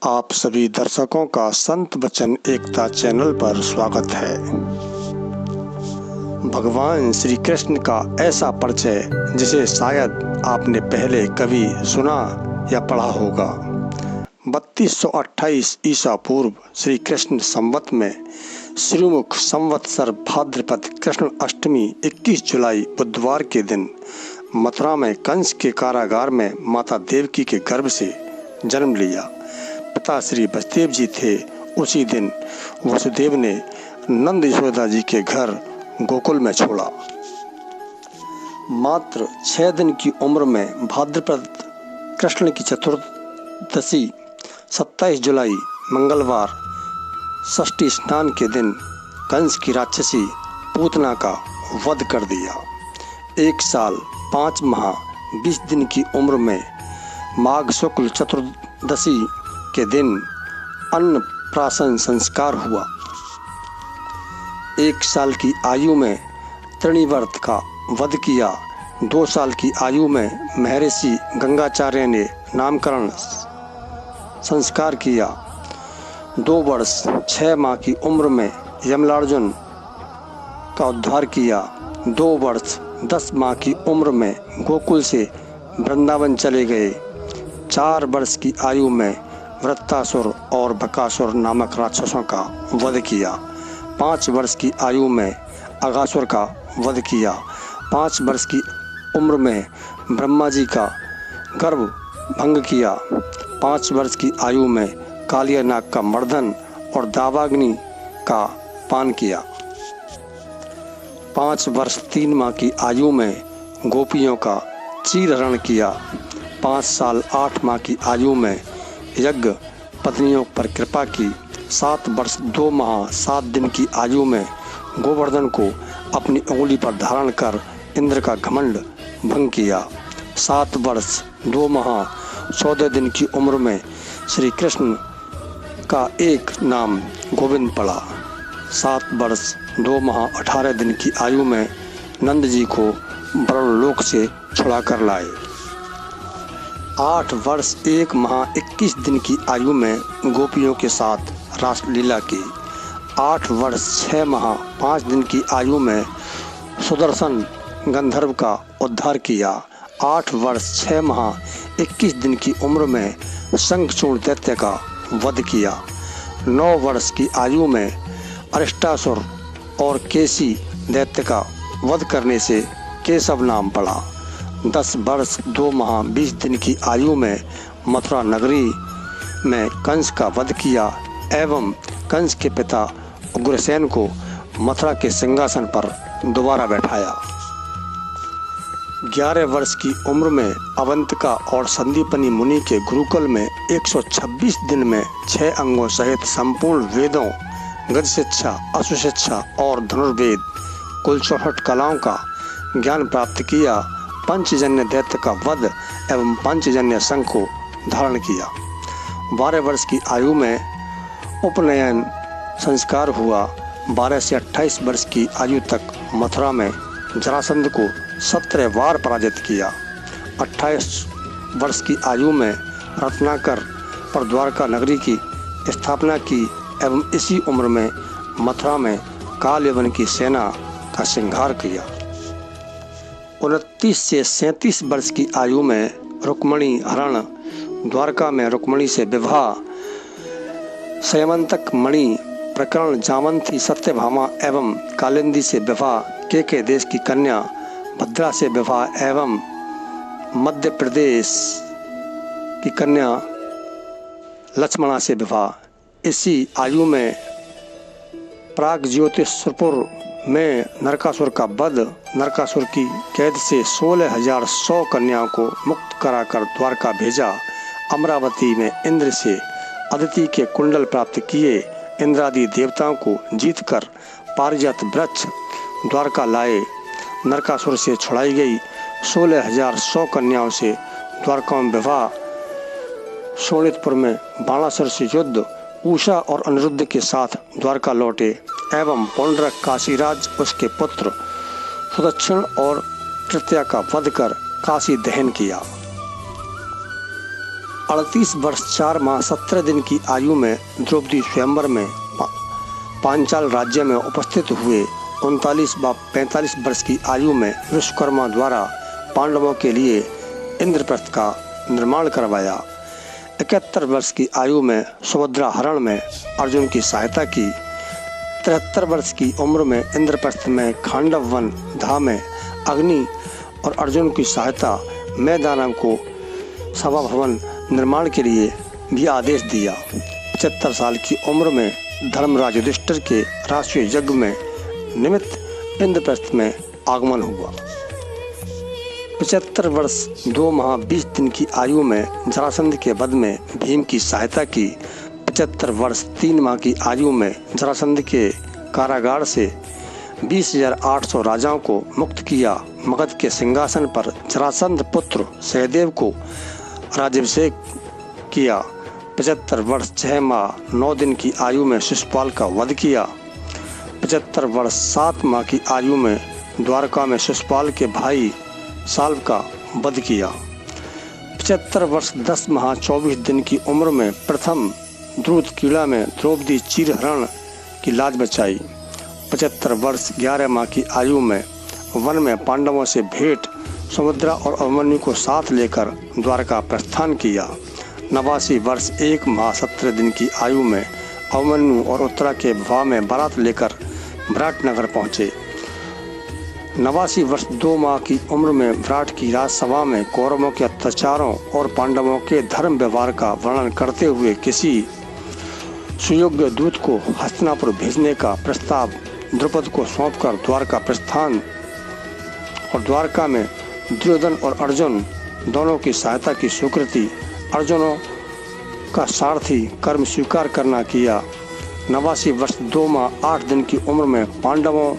आप सभी दर्शकों का संत वचन एकता चैनल पर स्वागत है। भगवान श्री कृष्ण का ऐसा परिचय जिसे शायद आपने पहले कभी सुना या पढ़ा होगा। 3228 ईसा पूर्व श्री कृष्ण संवत में श्रीमुख संवत्सर भाद्रपद कृष्ण अष्टमी 21 जुलाई बुधवार के दिन मथुरा में कंस के कारागार में माता देवकी के गर्भ से जन्म लिया। पिता श्री वसुदेव जी थे। उसी दिन वसुदेव ने नंद यशोदा जी के घर गोकुल में छोड़ा। मात्र 6 दिन की उम्र में भाद्रपद कृष्ण की चतुर्दशी 27 जुलाई मंगलवार षष्ठी स्नान के दिन कंस की राक्षसी पूतना का वध कर दिया। 1 साल 5 माह 20 दिन की उम्र में माघ शुक्ल चतुर्दशी के दिन अन्नप्राशन संस्कार हुआ। 1 साल की आयु में तृणीव्रत का वध किया। 2 साल की आयु में महर्षि गंगाचार्य ने नामकरण संस्कार किया। 2 वर्ष 6 माह की उम्र में यमलार्जुन का उद्धार किया। 2 वर्ष 10 माह की उम्र में गोकुल से वृंदावन चले गए। 4 वर्ष की आयु में वृत्तासुर और बकासुर नामक राक्षसों का वध किया। 5 वर्ष की आयु में अगासुर का वध किया। 5 वर्ष की उम्र में ब्रह्मा जी का गर्भ भंग किया। 5 वर्ष की आयु में कालिया नाग का मर्दन और दावाग्नि का पान किया। 5 वर्ष 3 माह की आयु में गोपियों का चीरहरण किया। 5 साल 8 माह की आयु में यज्ञ पत्नियों पर कृपा की। 7 वर्ष 2 माह 7 दिन की आयु में गोवर्धन को अपनी उंगली पर धारण कर इंद्र का घमंड भंग किया। 7 वर्ष 2 माह 14 दिन की उम्र में श्री कृष्ण का एक नाम गोविंद पड़ा। 7 वर्ष 2 माह 18 दिन की आयु में नंद जी को वरुण लोक से छुड़ा कर लाए। 8 वर्ष 1 माह 21 दिन की आयु में गोपियों के साथ रासलीला की। 8 वर्ष 6 माह 5 दिन की आयु में सुदर्शन गंधर्व का उद्धार किया। 8 वर्ष 6 माह 21 दिन की उम्र में शंखचूर्ण दैत्य का वध किया। 9 वर्ष की आयु में अरिष्टासुर और केसी दैत्य का वध करने से केशव नाम पड़ा। 10 वर्ष 2 माह 20 दिन की आयु में मथुरा नगरी में कंस का वध किया एवं कंस के पिता उग्रसेन को मथुरा के सिंहासन पर दोबारा बैठाया। 11 वर्ष की उम्र में अवंतिका और संदीपनी मुनि के गुरुकुल में 126 दिन में 6 अंगों सहित संपूर्ण वेदों, गज शिक्षा, अश्व शिक्षा और धनुर्वेद कुल 64 कलाओं का ज्ञान प्राप्त किया। पंचजन्य दैत्य का वध एवं पंचजन्य शंख को धारण किया। 12 वर्ष की आयु में उपनयन संस्कार हुआ। 12 से 28 वर्ष की आयु तक मथुरा में जरासंध को 17 बार पराजित किया। 28 वर्ष की आयु में रत्नाकर पर द्वारका नगरी की स्थापना की एवं इसी उम्र में मथुरा में काल यवन की सेना का संहार किया। 29 से 37 वर्ष की आयु में रुक्मणी हरण द्वारका में रुक्मणी से विवाह, संयमंतक मणि प्रकरण जामंती सत्यभामा एवं कालिंदी से विवाह, केके देश की कन्या भद्रा से विवाह एवं मध्य प्रदेश की कन्या लक्ष्मणा से विवाह। इसी आयु में प्राग ज्योतिषपुर में नरकासुर का वध, नरकासुर की कैद से 16,100 कन्याओं को मुक्त कराकर द्वारका भेजा। अमरावती में इंद्र से अदिति के कुंडल प्राप्त किए। इंद्रादि देवताओं को जीतकर पारिजात वृक्ष द्वारका लाए। नरकासुर से छुड़ाई गई 16,100 कन्याओं से द्वारका में विवाह। शोणितपुर में बाणासुर से युद्ध। उषा और अनिरुद्ध के साथ द्वारका लौटे एवं पौंड्रक काशीराज उसके पुत्र सुदक्षिण और तृतीया का वध कर काशी दहन किया। 38 वर्ष 4 माह 17 दिन की आयु में द्रौपदी स्वयंवर में पांचाल राज्य में उपस्थित हुए। 39 व 45 वर्ष की आयु में विश्वकर्मा द्वारा पांडवों के लिए इंद्रप्रस्थ का निर्माण करवाया। 71 वर्ष की आयु में सुभद्रा हरण में अर्जुन की सहायता की। 73 वर्ष की उम्र में इंद्रप्रस्थ में खांडव वन धाम में अग्नि और अर्जुन की सहायता में दानव को सभा भवन निर्माण के लिए भी आदेश दिया। 75 साल की उम्र में धर्मराज युधिष्ठिर के राष्ट्रीय यज्ञ में निमित्त इंद्रप्रस्थ में आगमन हुआ। 75 वर्ष 2 माह 20 दिन की आयु में जरासंध के वध में भीम की सहायता की। 75 वर्ष 3 माह की आयु में जरासंध के कारागार से 20,800 राजाओं को मुक्त किया। मगध के सिंहासन पर जरासंध पुत्र सहदेव को राज्याभिषेक किया। 75 वर्ष 6 माह 9 दिन की आयु में शिशुपाल का वध किया। 75 वर्ष 7 माह की आयु में द्वारका में शिशुपाल के भाई साल्व का वध किया। 75 वर्ष 10 माह 24 दिन की उम्र में प्रथम द्रुत कीड़ा में द्रौपदी चीरहरण की लाज बचाई। 75 वर्ष 11 माह की आयु में वन में पांडवों से भेंट सुभद्रा और अभिमन्यु को साथ लेकर द्वारका प्रस्थान किया। 89 वर्ष 1 माह 17 दिन की आयु में अभिमन्यु और उत्तरा के विवाह में बारात लेकर विराटनगर पहुँचे। 89 वर्ष 2 माह की उम्र में विराट की राजसभा में कौरवों के अत्याचारों और पांडवों के धर्म व्यवहार का वर्णन करते हुए किसी सुयोग्य दूत को हस्तिनापुर भेजने का प्रस्ताव द्रुपद को सौंपकर द्वारका प्रस्थान और द्वारका में दुर्योधन और अर्जुन दोनों की सहायता की स्वीकृति, अर्जुनों का सारथी कर्म स्वीकार करना किया। 89 वर्ष 2 माह 8 दिन की उम्र में पांडवों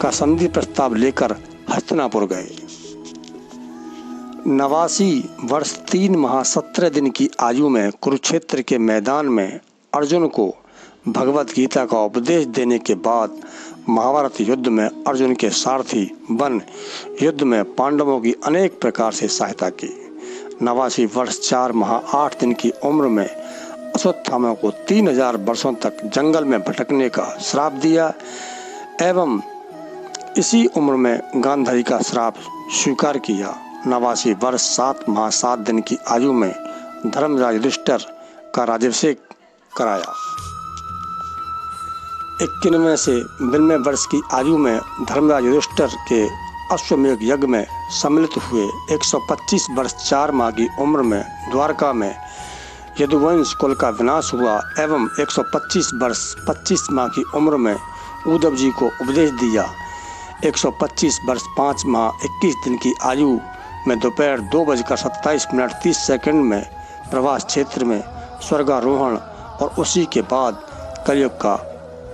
का संधि प्रस्ताव लेकर हस्तिनापुर गए। 89 वर्ष 3 माह 17 दिन की आयु में कुरुक्षेत्र के मैदान में अर्जुन को भगवत गीता का उपदेश देने के बाद महाभारत युद्ध में अर्जुन के सारथी बन युद्ध में पांडवों की अनेक प्रकार से सहायता की। 89 वर्ष 4 माह 8 दिन की उम्र में अश्वत्थामा को 3000 वर्षों तक जंगल में भटकने का श्राप दिया एवं इसी उम्र में गांधारी का श्राप स्वीकार किया। 89 वर्ष 7 माह 7 दिन की आयु में धर्मराज युधिष्ठिर का राज्याभिषेक कराया। 91 से 92 वर्ष की आयु में धर्मराज युधिष्ठिर के अश्वमेध यज्ञ में सम्मिलित हुए। 125 वर्ष 4 माह की उम्र में द्वारका में यदुवंश कुल का विनाश हुआ एवं 125 वर्ष 25 माह की उम्र में उद्धव जी को उपदेश दिया। 125 वर्ष 5 माह 21 दिन की आयु में दोपहर 2:27:30 में प्रवास क्षेत्र में स्वर्गारोहण और उसी के बाद कलयुग का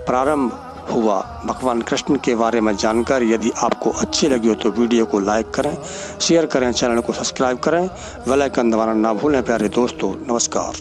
प्रारंभ हुआ। भगवान कृष्ण के बारे में जानकारी यदि आपको अच्छी लगी हो तो वीडियो को लाइक करें, शेयर करें, चैनल को सब्सक्राइब करें, बेल आइकन दबाना ना भूलें। प्यारे दोस्तों, नमस्कार।